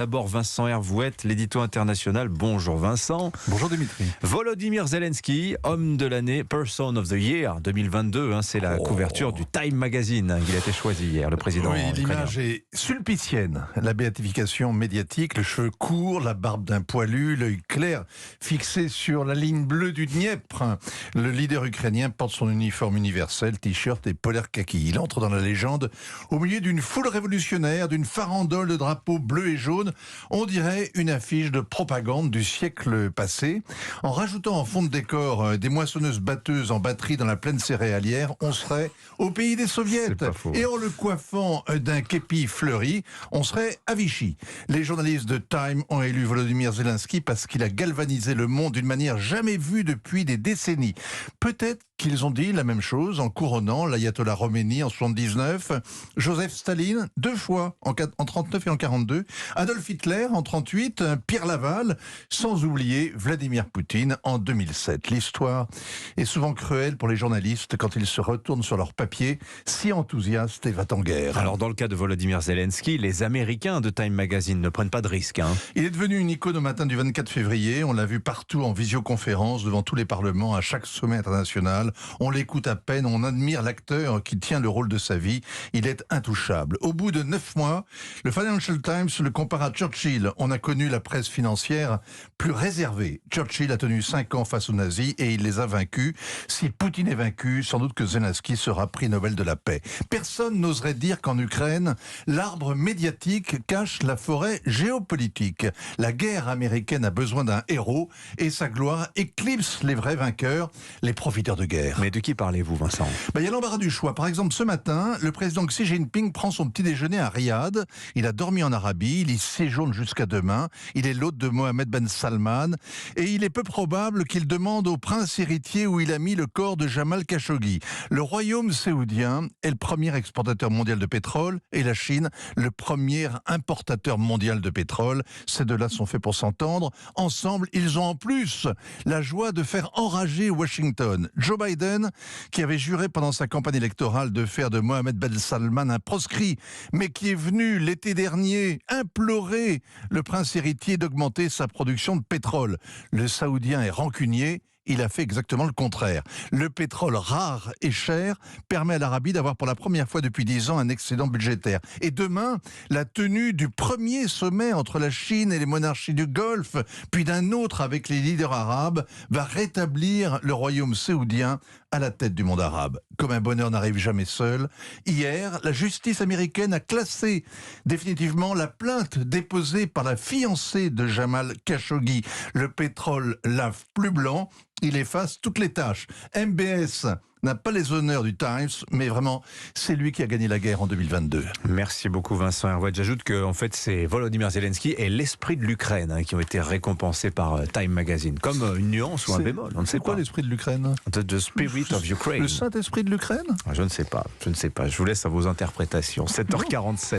D'abord Vincent Hervouette, l'édito international. Bonjour Vincent. Bonjour Dimitri. Volodymyr Zelensky, homme de l'année, Person of the Year 2022. C'est la couverture du Time Magazine. Il a été choisi hier, le président. Oui, l'image est sulpicienne. La béatification médiatique, le cheveu court, la barbe d'un poilu, l'œil clair fixé sur la ligne bleue du Dniepr. Le leader ukrainien porte son uniforme universel, t-shirt et polaire kaki. Il entre dans la légende au milieu d'une foule révolutionnaire, d'une farandole de drapeaux bleus et jaunes. On dirait une affiche de propagande du siècle passé. En rajoutant en fond de décor des moissonneuses-batteuses en batterie dans la plaine céréalière, on serait au pays des soviets. Et en le coiffant d'un képi fleuri, on serait à Vichy. Les journalistes de Time ont élu Volodymyr Zelensky parce qu'il a galvanisé le monde d'une manière jamais vue depuis des décennies. Peut-être qu'ils ont dit la même chose en couronnant l'ayatollah Khomeini en 79, Joseph Staline 2 fois en 39 et en 42, Adolf Hitler en 38, Pierre Laval, sans oublier Vladimir Poutine en 2007. L'histoire est souvent cruelle pour les journalistes quand ils se retournent sur leur papier, si enthousiastes et va-t-en-guerre. Alors dans le cas de Volodymyr Zelensky, les Américains de Time Magazine ne prennent pas de risques. Il est devenu une icône au matin du 24 février. On l'a vu partout en visioconférence, devant tous les parlements, à chaque sommet international. On l'écoute à peine, on admire l'acteur qui tient le rôle de sa vie. Il est intouchable. Au bout de 9 mois, le Financial Times le compare à Churchill. On a connu la presse financière plus réservée. Churchill a tenu 5 ans face aux nazis et il les a vaincus. Si Poutine est vaincu, sans doute que Zelensky sera prix Nobel de la paix. Personne n'oserait dire qu'en Ukraine, l'arbre médiatique cache la forêt géopolitique. La guerre américaine a besoin d'un héros et sa gloire éclipse les vrais vainqueurs, les profiteurs de guerre. Mais de qui parlez-vous, Vincent ? Il y a l'embarras du choix. Par exemple, ce matin, le président Xi Jinping prend son petit déjeuner à Riyad. Il a dormi en Arabie, il y séjourne jusqu'à demain. Il est l'hôte de Mohammed Ben Salman. Et il est peu probable qu'il demande au prince héritier où il a mis le corps de Jamal Khashoggi. Le royaume saoudien est le premier exportateur mondial de pétrole et la Chine, le premier importateur mondial de pétrole. Ces deux-là sont faits pour s'entendre. Ensemble, ils ont en plus la joie de faire enrager Washington. Joe Biden, qui avait juré pendant sa campagne électorale de faire de Mohammed Ben Salman un proscrit, mais qui est venu l'été dernier implorer le prince héritier d'augmenter sa production de pétrole. Le Saoudien est rancunier. Il a fait exactement le contraire. Le pétrole rare et cher permet à l'Arabie d'avoir pour la première fois depuis 10 ans un excédent budgétaire. Et demain, la tenue du premier sommet entre la Chine et les monarchies du Golfe, puis d'un autre avec les leaders arabes, va rétablir le royaume saoudien à la tête du monde arabe. Comme un bonheur n'arrive jamais seul, hier, la justice américaine a classé définitivement la plainte déposée par la fiancée de Jamal Khashoggi. Le pétrole lave plus blanc. Il efface toutes les tâches. MBS n'a pas les honneurs du Times, mais vraiment, c'est lui qui a gagné la guerre en 2022. Merci beaucoup Vincent Hervouette. J'ajoute que en fait, c'est Volodymyr Zelensky et l'esprit de l'Ukraine qui ont été récompensés par Time Magazine. Comme une nuance ou un bémol, on ne sait pas. C'est quoi l'esprit de l'Ukraine ? The Spirit of Ukraine. Le Saint-Esprit de l'Ukraine ? Je ne sais pas. Je vous laisse à vos interprétations. 7h47.